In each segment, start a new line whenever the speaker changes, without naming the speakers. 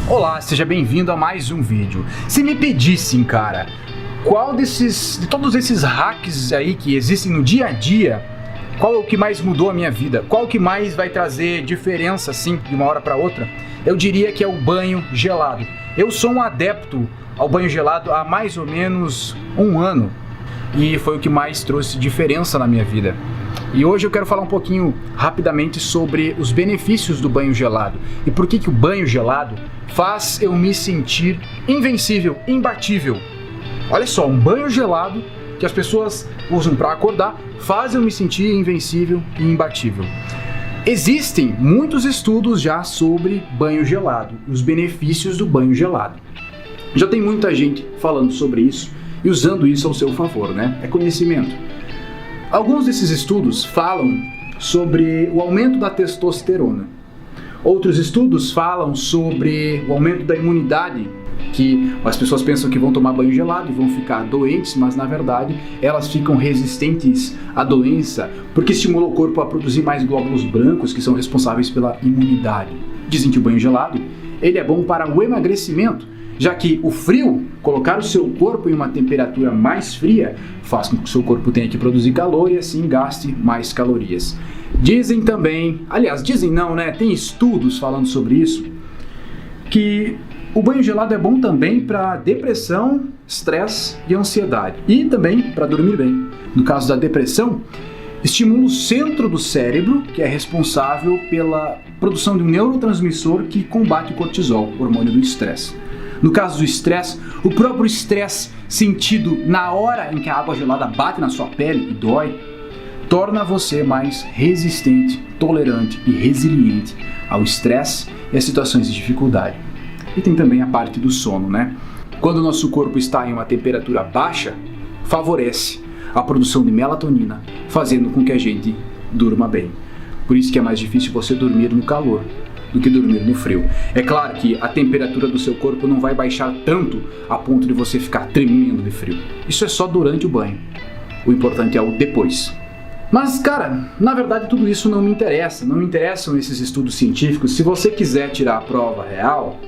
Olá, seja bem-vindo a mais um vídeo. Se me pedissem, cara, de todos esses hacks aí que existem no dia a dia, qual é o que mais mudou a minha vida? Qual que mais vai trazer diferença, assim, de uma hora para outra? Eu diria que é o banho gelado. Eu sou um adepto ao banho gelado há mais ou menos um ano e foi o que mais trouxe diferença na minha vida. E hoje eu quero falar um pouquinho rapidamente sobre os benefícios do banho gelado e por que o banho gelado faz eu me sentir invencível, imbatível. Olha só, um banho gelado que as pessoas usam para acordar faz eu me sentir invencível e imbatível. Existem muitos estudos já sobre banho gelado, os benefícios do banho gelado. Já tem muita gente falando sobre isso e usando isso ao seu favor, né? É conhecimento. Alguns desses estudos falam sobre o aumento da testosterona. Outros estudos falam sobre o aumento da imunidade, que as pessoas pensam que vão tomar banho gelado e vão ficar doentes, mas na verdade elas ficam resistentes à doença porque estimula o corpo a produzir mais glóbulos brancos que são responsáveis pela imunidade. Dizem que o banho gelado ele é bom para o emagrecimento, já que o frio, colocar o seu corpo em uma temperatura mais fria, faz com que o seu corpo tenha que produzir calor e assim gaste mais calorias. Dizem também, aliás, dizem não, né? Tem estudos falando sobre isso, que o banho gelado é bom também para depressão, estresse e ansiedade. E também para dormir bem. No caso da depressão, estimula o centro do cérebro, que é responsável pela produção de um neurotransmissor que combate o cortisol, o hormônio do estresse. No caso do estresse, o próprio estresse sentido na hora em que a água gelada bate na sua pele e dói, torna você mais resistente, tolerante e resiliente ao estresse e às situações de dificuldade. E tem também a parte do sono, né? Quando o nosso corpo está em uma temperatura baixa, favorece a produção de melatonina, fazendo com que a gente durma bem. Por isso que é mais difícil você dormir no calor do que dormir no frio. É claro que a temperatura do seu corpo não vai baixar tanto a ponto de você ficar tremendo de frio. Isso é só durante o banho. O importante é o depois. Mas, cara, na verdade tudo isso não me interessa. Não me interessam esses estudos científicos. Se você quiser tirar a prova real,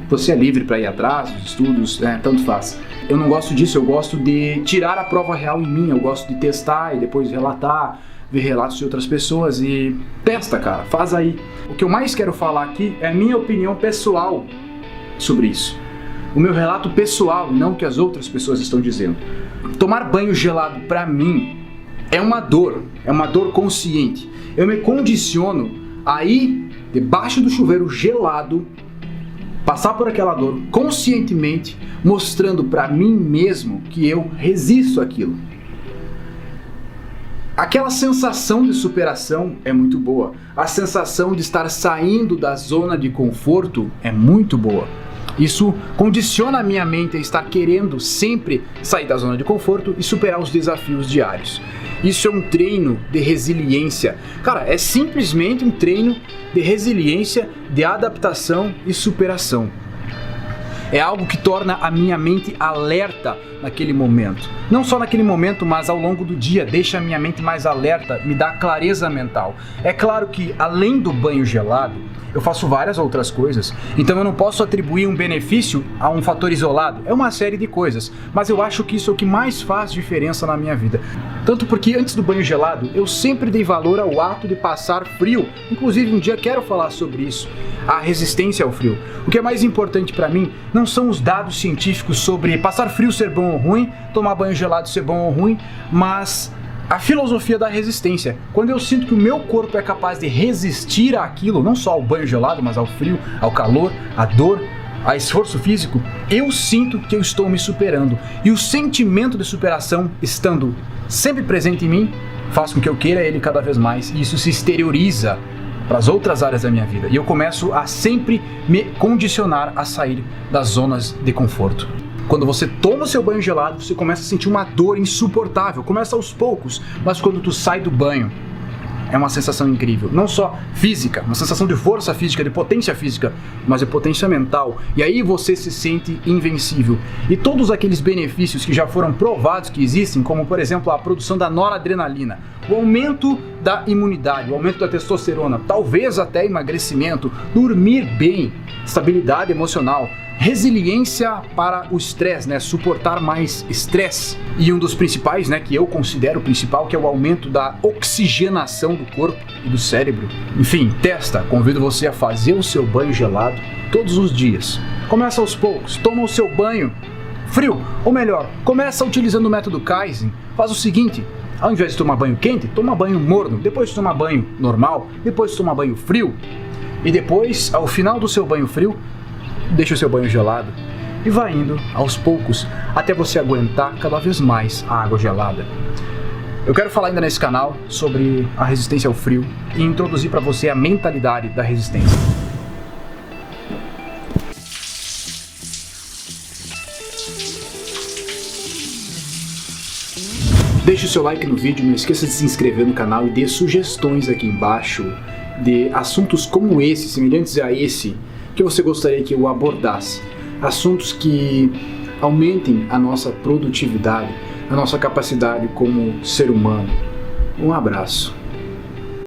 você é livre para ir atrás dos estudos, tanto faz. Eu não gosto disso, eu gosto de tirar a prova real em mim. Eu gosto de testar e depois relatar, ver relatos de outras pessoas e testa, cara, faz aí. O que eu mais quero falar aqui é a minha opinião pessoal sobre isso. O meu relato pessoal, não o que as outras pessoas estão dizendo. Tomar banho gelado pra mim é uma dor consciente. Eu me condiciono a ir debaixo do chuveiro gelado, passar por aquela dor conscientemente, mostrando pra mim mesmo que eu resisto àquilo. Aquela sensação de superação é muito boa. A sensação de estar saindo da zona de conforto é muito boa. Isso condiciona a minha mente a estar querendo sempre sair da zona de conforto e superar os desafios diários. Isso é um treino de resiliência. Cara, é simplesmente um treino de resiliência, de adaptação e superação. É algo que torna a minha mente alerta naquele momento. Não só naquele momento, mas ao longo do dia, deixa a minha mente mais alerta, me dá clareza mental. É claro que, além do banho gelado, eu faço várias outras coisas, então eu não posso atribuir um benefício a um fator isolado. É uma série de coisas, mas eu acho que isso é o que mais faz diferença na minha vida. Tanto porque antes do banho gelado, eu sempre dei valor ao ato de passar frio. Inclusive, um dia quero falar sobre isso, a resistência ao frio. O que é mais importante para mim não são os dados científicos sobre passar frio ser bom ou ruim, tomar banho gelado ser bom ou ruim, mas a filosofia da resistência. Quando eu sinto que o meu corpo é capaz de resistir àquilo, não só ao banho gelado, mas ao frio, ao calor, à dor, a esforço físico, eu sinto que eu estou me superando. E o sentimento de superação, estando sempre presente em mim, faz com que eu queira ele cada vez mais. E isso se exterioriza para as outras áreas da minha vida. E eu começo a sempre me condicionar a sair das zonas de conforto. Quando você toma o seu banho gelado, você começa a sentir uma dor insuportável. Começa aos poucos, mas quando tu sai do banho, é uma sensação incrível. Não só física, uma sensação de força física, de potência física, mas de potência mental. E aí você se sente invencível. E todos aqueles benefícios que já foram provados que existem, como por exemplo a produção da noradrenalina, o aumento da imunidade, o aumento da testosterona, talvez até emagrecimento, dormir bem, estabilidade emocional, resiliência para o estresse, né? Suportar mais estresse. E um dos principais, né, que eu considero o principal, que é o aumento da oxigenação do corpo e do cérebro. Enfim, testa, convido você a fazer o seu banho gelado todos os dias. Começa aos poucos, toma o seu banho frio, ou melhor, começa utilizando o método Kaizen. Faz o seguinte: ao invés de tomar banho quente, toma banho morno, depois toma banho normal, depois toma banho frio, e depois, ao final do seu banho frio, deixa o seu banho gelado e vai indo aos poucos até você aguentar cada vez mais a água gelada. Eu quero falar ainda nesse canal sobre a resistência ao frio e introduzir para você a mentalidade da resistência. Deixe o seu like no vídeo, não esqueça de se inscrever no canal e dê sugestões aqui embaixo de assuntos como esse, semelhantes a esse, que você gostaria que eu abordasse. Assuntos que aumentem a nossa produtividade, a nossa capacidade como ser humano. Um abraço.